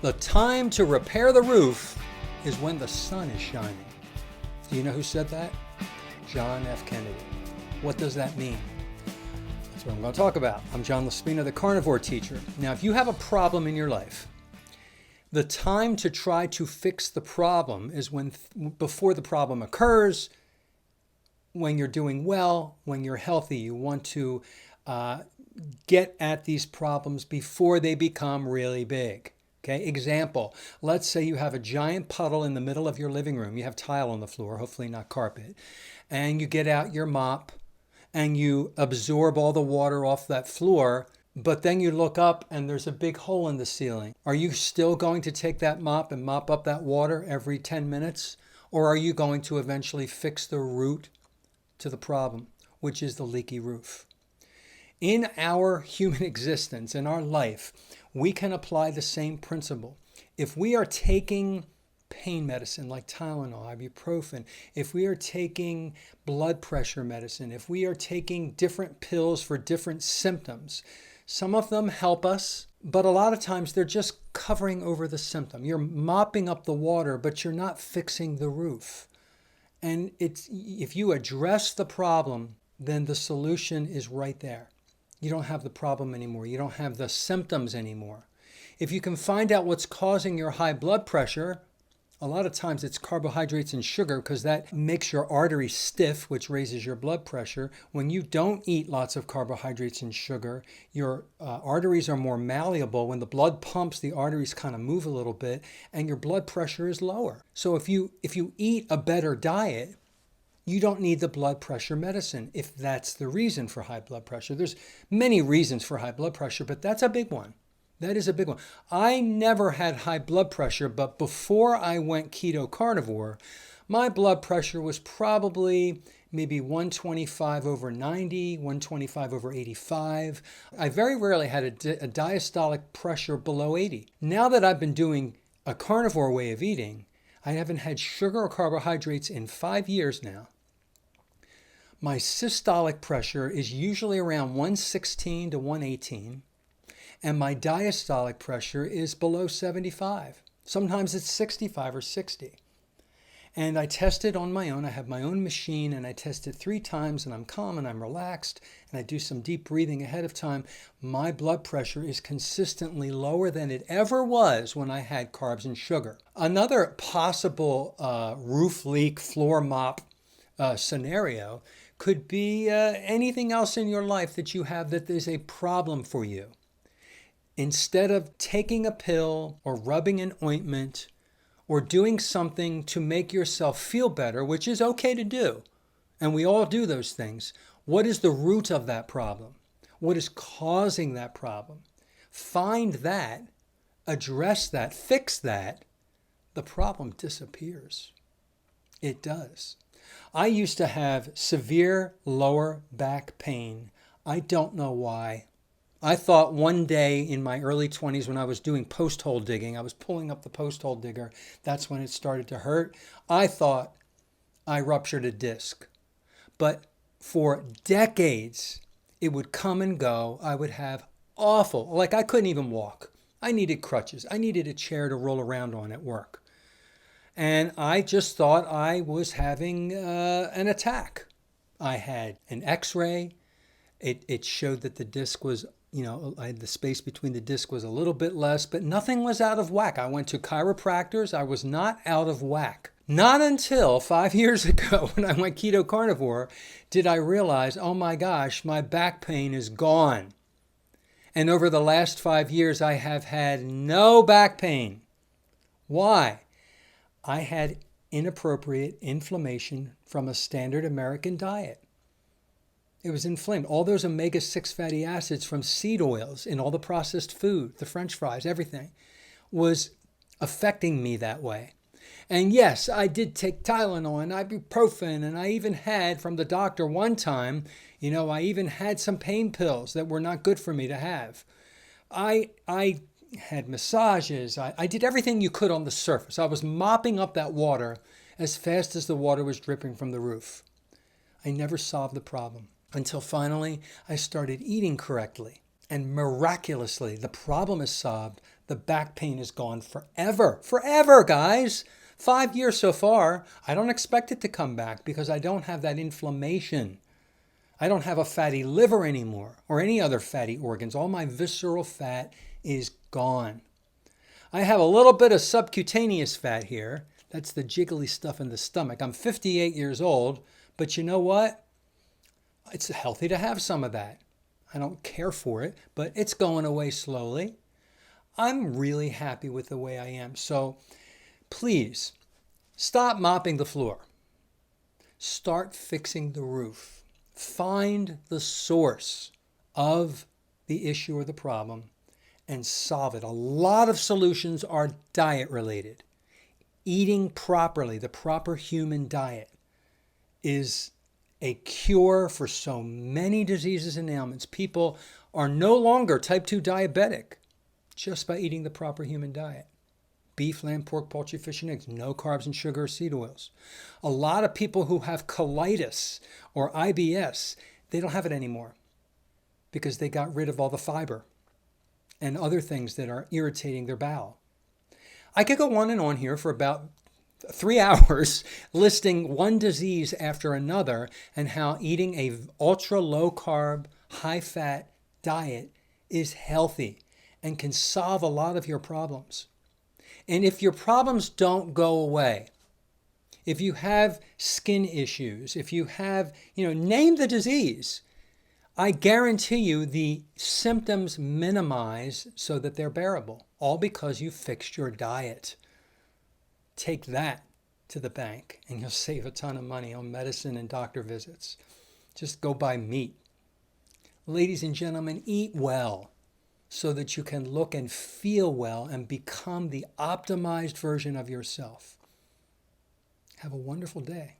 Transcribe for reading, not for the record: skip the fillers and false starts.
The time to repair the roof is when the sun is shining. Do you know who said that? John F. Kennedy. What does that mean? That's what I'm going to talk about. I'm John Laspina, the Carnivore teacher. Now, if you have a problem in your life, the time to try to fix the problem is before the problem occurs, when you're doing well, when you're healthy. You want to get at these problems before they become really big. Okay, example, let's say you have a giant puddle in the middle of your living room. You have tile on the floor, hopefully not carpet. And you get out your mop and you absorb all the water off that floor, but then you look up and there's a big hole in the ceiling. Are you still going to take that mop and mop up that water every 10 minutes? Or are you going to eventually fix the root to the problem, which is the leaky roof? In our human existence, in our life, we can apply the same principle. If we are taking pain medicine like Tylenol, ibuprofen, if we are taking blood pressure medicine, if we are taking different pills for different symptoms, some of them help us, but a lot of times they're just covering over the symptom. You're mopping up the water, but you're not fixing the roof. And if you address the problem, then the solution is right there. You don't have the problem anymore. You don't have the symptoms anymore. If you can find out what's causing your high blood pressure, a lot of times it's carbohydrates and sugar because that makes your arteries stiff, which raises your blood pressure. When you don't eat lots of carbohydrates and sugar, your arteries are more malleable. When the blood pumps, the arteries kind of move a little bit and your blood pressure is lower. So if you eat a better diet, you don't need the blood pressure medicine if that's the reason for high blood pressure. There's many reasons for high blood pressure, but that's a big one. That is a big one. I never had high blood pressure, but before I went keto carnivore, my blood pressure was probably maybe 125 over 90, 125 over 85. I very rarely had a diastolic pressure below 80. Now that I've been doing a carnivore way of eating, I haven't had sugar or carbohydrates in 5 years now. My systolic pressure is usually around 116 to 118, and my diastolic pressure is below 75. Sometimes it's 65 or 60. And I test it on my own. I have my own machine, and I test it 3 times, and I'm calm and I'm relaxed, and I do some deep breathing ahead of time. My blood pressure is consistently lower than it ever was when I had carbs and sugar. Another possible roof leak, floor mop scenario could be anything else in your life that you have that is a problem for you. Instead of taking a pill or rubbing an ointment or doing something to make yourself feel better, which is okay to do, and we all do those things, what is the root of that problem? What is causing that problem? Find that, address that, fix that, the problem disappears. It does. I used to have severe lower back pain. I don't know why. I thought one day in my early 20s when I was doing post hole digging, I was pulling up the post hole digger, that's when it started to hurt. I thought I ruptured a disc. But for decades, it would come and go. I would have awful, like I couldn't even walk. I needed crutches. I needed a chair to roll around on at work. And I just thought I was having an attack. I had an x-ray. It showed that the disc was, the space between the disc was a little bit less, but nothing was out of whack. I went to chiropractors. I was not out of whack. Not until 5 years ago when I went keto carnivore did I realize, oh my gosh, my back pain is gone. And over the last 5 years, I have had no back pain. Why? I had inappropriate inflammation from a standard American diet. It was inflamed. All those omega-6 fatty acids from seed oils in all the processed food, the French fries, everything, was affecting me that way. And yes, I did take Tylenol and ibuprofen, and I even had from the doctor one time, I even had some pain pills that were not good for me to have. I had massages. I did everything you could on the surface. I was mopping up that water as fast as the water was dripping from the roof. I never solved the problem until finally I started eating correctly. And miraculously, the problem is solved. The The back pain is gone forever. Forever, guys. 5 years so far. I don't expect it to come back because I don't have that inflammation. I don't have a fatty liver anymore or any other fatty organs. All my visceral fat is gone. I have a little bit of subcutaneous fat here. That's the jiggly stuff in the stomach. I'm 58 years old, but you know what? It's healthy to have some of that. I don't care for it, but it's going away slowly. I'm really happy with the way I am. So please stop mopping the floor. Start fixing the roof. Find the source of the issue or the problem and solve it. A lot of solutions are diet related. Eating properly, the proper human diet, is a cure for so many diseases and ailments. People are no longer type 2 diabetic just by eating the proper human diet. Beef, lamb, pork, poultry, fish, and eggs. No carbs and sugar or seed oils. A lot of people who have colitis or IBS, they don't have it anymore because they got rid of all the fiber and other things that are irritating their bowel. I could go on and on here for about 3 hours listing one disease after another and how eating a ultra low carb, high fat diet is healthy and can solve a lot of your problems. And if your problems don't go away, if you have skin issues, if you have, name the disease, I guarantee you the symptoms minimize so that they're bearable, all because you fixed your diet. Take that to the bank and you'll save a ton of money on medicine and doctor visits. Just go buy meat. Ladies and gentlemen, eat well so that you can look and feel well and become the optimized version of yourself. Have a wonderful day.